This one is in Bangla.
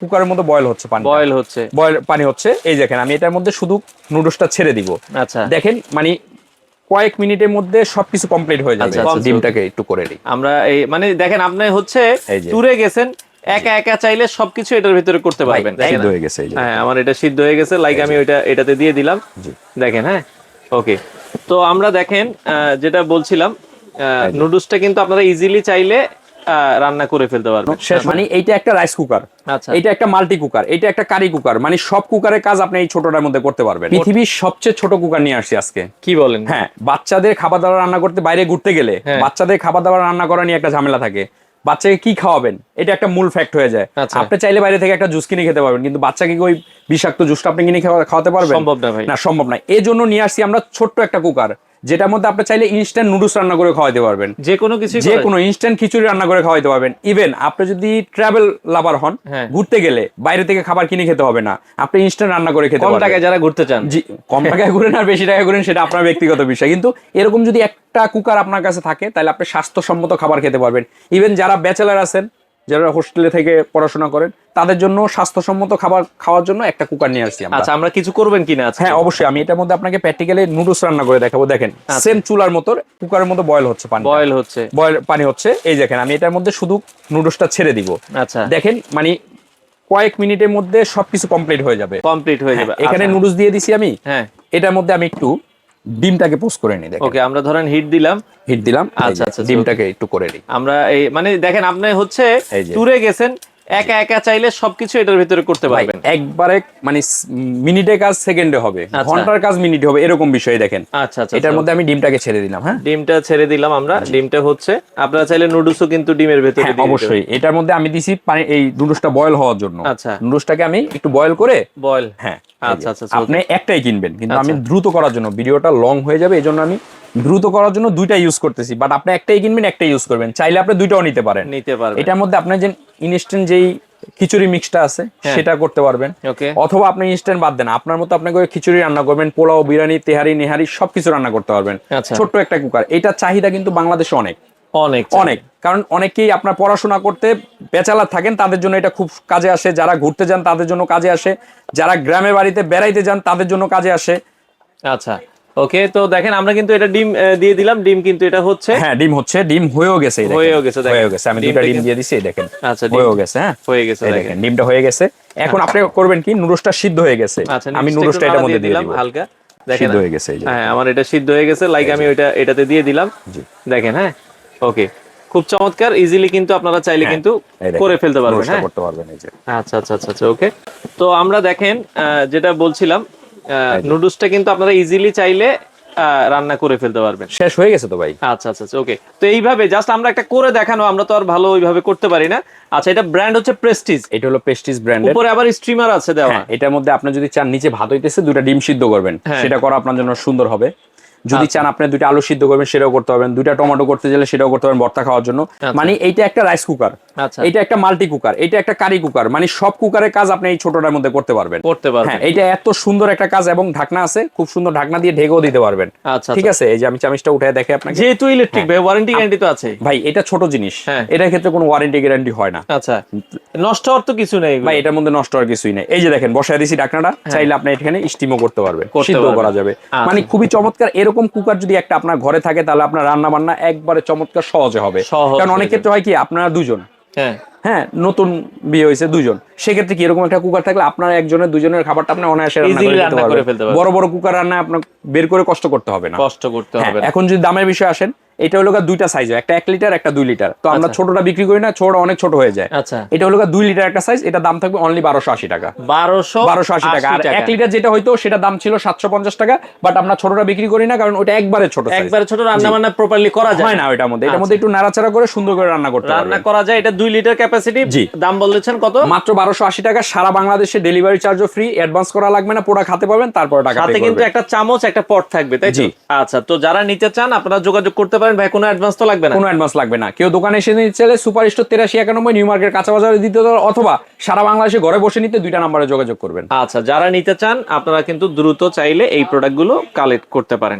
কুকারের মতো বয়েল হচ্ছে পানি, বয়েল পানি হচ্ছে। এই দেখেন আমি এটার মধ্যে শুধু নুডলসটা ছেড়ে দিব। আচ্ছা, দেখেন মানে কয়েক মিনিটের মধ্যে সবকিছু কমপ্লিট হয়ে যাবে। ডিমটাকে একটু করে দিই আমরা। এই মানে দেখেন আপনি হচ্ছে ট্যুরে গেছেন, একা একা চাইলে সবকিছু এটার ভিতরে করতে পারবেন। সিদ্ধ হয়ে গেছে। হ্যাঁ, আমার এটা সিদ্ধ হয়ে গেছে, লাইক আমি এটাতে দিয়ে দিলাম। দেখেন, হ্যাঁ, ওকে। তো আমরা দেখেন যেটা বলছিলাম, নুডলসটা কিন্তু আপনারা ইজিলি চাইলে রান্না করে ফেলতে পারবেন। মানে এইটা একটা রাইস কুকার, আচ্ছা, এটা একটা মাল্টি কুকার, এটা একটা কারি কুকার, মানে সব কুকারের কাজ আপনি এই ছোটটার মধ্যে করতে পারবেন। পৃথিবীর সবচেয়ে ছোট কুকার নিয়ে আসছি আজকে। কি বলেন? হ্যাঁ, বাচ্চাদের খাবার দাবার রান্না করতে বাইরে ঘুরতে গেলে বাচ্চাদের খাবার দাবার রান্না করা নিয়ে একটা ঝামেলা থাকে। বাচ্চাকে কি খাওয়াবেন এটা একটা মূল ফ্যাক্ট হয়ে যায়। আপনি চাইলে বাইরে থেকে একটা জুস কিনে খেতে পারবেন, কিন্তু বাচ্চাকে ওই বিষাক্ত জুসটা আপনি কিনে খাওয়াতে পারবেন? সম্ভব না ভাই, না, সম্ভব না। এই জন্য নিয়ে আসছি আমরা ছোট্ট একটা কুকার, যেটার মধ্যে আপনি চাইলে ইনস্ট্যান্ট নুডলস রান্না করে খাওয়াতে পারবেন, যে কোনো কিছু, যে কোনো ইনস্ট্যান্ট খিচুড়ি রান্না করে খাওয়াতে পারবেন। ইভেন আপনি যদি ট্রাভেল লাভার হন, ঘুরতে গেলে বাইরে থেকে খাবার কিনে খেতে হবে না, আপনি ইনস্ট্যান্ট রান্না করে খেতে পারবেন। কম টাকায় যারা ঘুরতে চান, জি, কম টাকায় ঘুরেন আর বেশি টাকায় ঘুরেন সেটা আপনার ব্যক্তিগত বিষয়, কিন্তু এরকম যদি একটা কুকার আপনার কাছে থাকে তাহলে আপনি স্বাস্থ্যসম্মত খাবার খেতে পারবেন। ইভেন যারা ব্যাচেলার আছেন, যারা হোস্টেলে থেকে পড়াশোনা করেন, তাদের জন্য স্বাস্থ্যসম্মত খাবার খাওয়ার জন্য একটা কুকার নিয়ে আসছি। আচ্ছা, আমরা কিছু করবেন কিনা? হ্যাঁ, অবশ্যই। আমি এটার মধ্যে আপনাকে প্র্যাকটিক্যালি নুডলস রান্না করে দেখাবো। দেখেন সেম চুলার মতো কুকারের মতো বয়েল হচ্ছে পানি, বয়েল পানি হচ্ছে। এই দেখেন আমি এটার মধ্যে শুধু নুডলসটা ছেড়ে দিব। আচ্ছা, দেখেন মানে কয়েক মিনিটের মধ্যে সবকিছু কমপ্লিট হয়ে যাবে। এখানে নুডলস দিয়ে দিছি আমি। হ্যাঁ, এটার মধ্যে আমি একটু ডিমটাকে পোস্ট করে নিই। দেখেন, ওকে, আমরা ধরেন হিট দিলাম। আচ্ছা, ডিমটাকে একটু করে দিই আমরা। এই মানে দেখেন আপনি হচ্ছে ট্যুরে গেছেন, একা একা চাইলে সবকিছু এটার ভিতরে করতে পারবেন। একবারে মানে মিনিটে কাজ সেকেন্ডে হবে, ঘন্টার কাজ মিনিটে হবে, এরকম বিষয়। দেখেন, আচ্ছা, এটার মধ্যে আমি ডিমটাকে ছেড়ে দিলাম। হ্যাঁ, ডিমটা ছেড়ে দিলাম আমরা। ডিমটা হচ্ছে আপনারা চাইলে নুডলসও কিন্তু ডিমের ভিতরে দিয়ে অবশ্যই। এটার মধ্যে আমি দিছি পানি, এই নুডলসটা বয়েল হওয়ার জন্য। আচ্ছা, নুডলসটাকে আমি একটু বয়েল করে হ্যাঁ। আচ্ছা, আপনি একটাই কিনবেন, কিন্তু আমি দ্রুত করার জন্য, ভিডিওটা লং হয়ে যাবে, এই জন্য আমি দ্রুত করার জন্য দুইটা ইউজ করতেছি। বাট আপনি একটাই কিনবেন, একটাই ইউজ করবেন। চাইলে আপনি দুইটাও নিতে পারেন। এটার মধ্যে আপনার যে ইনস্ট্যান্ট যেই খিচুড়ি মিক্সটা আছে সেটা করতে পারবেন, অথবা আপনি ইনস্ট্যান্ট বাদ দেন, আপনার মতো আপনাকে খিচুড়ি রান্না করবেন, পোলাও, বিরিয়ানি, তেহারি, নেহারি সবকিছু রান্না করতে পারবেন। ছোট্ট একটা কুকার, এটার চাহিদা কিন্তু বাংলাদেশে অনেক অনেক অনেক। কারণ অনেকেই আপনার পড়াশোনা করতে ব্যাচেলার থাকেন, তাদের জন্য এটা খুব কাজে আসে। যারা ঘুরতে যান তাদের জন্য কাজে আসে, যারা গ্রামে বাড়িতে বেড়াইতে যান তাদের জন্য কাজে আসে। আচ্ছা, ওকে। তো দেখেন আমরা কিন্তু এটা ডিম দিয়ে দিলাম। ডিম কিন্তু এটা হচ্ছে, হ্যাঁ, ডিম হচ্ছে, ডিম হয়েও গেছে। আমি দুটো ডিম দিয়ে দিছি, দেখেন হয়েও গেছে। হ্যাঁ, হয়ে গেছে, দেখেন ডিমটা হয়ে গেছে। এখন আপনি করবেন কি, নুডলসটা সিদ্ধ হয়ে গেছে, আমি নুডলসটা এটার মধ্যে দিয়ে দিলাম হালকা। দেখেন হয়ে গেছে, হ্যাঁ, আমার এটা সিদ্ধ হয়ে গেছে, লাইক আমি এটাতে দিয়ে দিলাম। দেখেন, হ্যাঁ, ওকে, খুব চমৎকার। ইজিলি কিন্তু আপনারা চাইলে কিন্তু করে ফেলতে পারবেন। হ্যাঁ, করতে পারবেন। এই যে আচ্ছা আচ্ছা আচ্ছা, ওকে। তো আমরা দেখেন যেটা বলছিলাম, নুডলসটা কিন্তু আপনারা ইজিলি চাইলে রান্না করে ফেলতে পারবেন। শেষ হয়ে গেছে তো ভাই। আচ্ছা আচ্ছা, ওকে। তো এইভাবে জাস্ট আমরা একটা করে দেখানো, আমরা তো আর ভালো ওইভাবে করতে পারি না। আচ্ছা, এটা ব্র্যান্ড হচ্ছে প্রেস্টিজ। এটা হলো প্রেস্টিজ ব্র্যান্ড। উপরে আবার স্ট্রিমার আছে দেওয়া। এটার মধ্যে আপনি যদি চান নিচে ভাত হইতেছে, দুটো ডিম সিদ্ধ করবেন, সেটা করা আপনার জন্য সুন্দর হবে। যদি চান আপনি দুইটা আলু সিদ্ধ করবেন, সেটাও করতে পারবেন। দুইটা টমেটো করতে চাইলে সেটাও করতে পারবেন ভর্তা খাওয়ার জন্য। মানে এইটা একটা রাইস কুকার, এটা একটা মাল্টি কুকার, এটা একটা কারি কুকার, মানে সব কুকারের কাজ আপনি এই ছোটটার মধ্যে করতে পারবেন। হ্যাঁ, এটা এত সুন্দর একটা কাজ, এবং ঢাকনা আছে, খুব সুন্দর ঢাকনা দিয়ে ঢেকেও দিতে পারবেন। ঠিক আছে, এই যে আমি চামচটা উঠে দেখে আপনাকে। যেহেতু ইলেকট্রিক ভাই, ওয়ারেন্টি গ্যারান্টি তো আছে ভাই। এটা ছোট জিনিস, এটার ক্ষেত্রে কোনো ওয়ারেন্টি গ্যারান্টি হয় না। আচ্ছা, নষ্ট হওয়ার তো কিছু নেই ভাই, এটার মধ্যে নষ্ট হওয়ার কিছুই নেই। এই যে দেখেন বসায় দিছি ঢাকনাটা, চাইলে আপনি এখানে স্টিমও করতে পারবেন, সিদ্ধ করা যাবে। মানে খুবই চমৎকার। এরকম কুকার যদি একটা আপনার ঘরে থাকে, তাহলে আপনার রান্না বান্না একবারে চমৎকার সহজে হবে। কারণ অনেক ক্ষেত্রে হয় কি, আপনারা দুজন, হ্যাঁ, নতুন বিয়ে হয়েছে দুজন, সেক্ষেত্রে কি এরকম একটা কুকার থাকলে আপনার একজনের দুজনের খাবারটা আপনি অনায়াসে রান্না করে ফেলতে পারবেন। বড় বড় কুকার রান্না আপনার বের করে কষ্ট করতে হবে না। এখন যদি দামের বিষয়ে আসেন, এটা হলো দুইটা সাইজ, একটা 1 লিটার, একটা 2 লিটার। তো আমরা ছোটটা বিক্রি করি না, ছোটটা অনেক ছোট হয়ে যায়। এটা হলো 2 লিটার একটা সাইজ, এটা দাম থাকবে অনলি 1280 টাকা। 1280 টাকা। আর 1 লিটার যেটা হয়তো সেটা দাম ছিল 750 টাকা। বাট আমরা ছোটটা বিক্রি করি না, কারণ ওটা একবারে ছোট, একবারে ছোট, রান্না বান্না প্রপারলি করা যায় না। এটার মধ্যে একটু নাড়াচাড়া করে সুন্দর করে রান্না করতে পারবেন, রান্না করা যায়। এটা 2 লিটার ক্যাপাসিটি। দাম বলেছেন কত? মাত্র 1280 টাকা। সারা বাংলাদেশে ডেলিভারি চার্জও ফ্রি, অ্যাডভান্স করা লাগবে না, পুরো খেতে পারবেন, তারপর টাকা পে করবেন। সাথে কিন্তু একটা চামচ, একটা পট থাকবে, তাই তো? আচ্ছা, তো যারা নিতে চান আপনারা যোগাযোগ করতে পারেন ভাই, কোনো অ্যাডভান্স তো লাগবে না? কোনো অ্যাডভান্স লাগবে না। কেউ দোকানে এসে নিতে চাইলে সুপার স্টোর 8391 নিউ মার্কেট কাঁচা বাজারে দিতে, অথবা সারা বাংলাদেশে ঘরে বসে নিতে দুইটা নম্বরে যোগাযোগ করবেন। আচ্ছা, যারা নিতে চান আপনারা কিন্তু দ্রুত চাইলে এই প্রোডাক্টগুলো কালেক্ট করতে পারেন।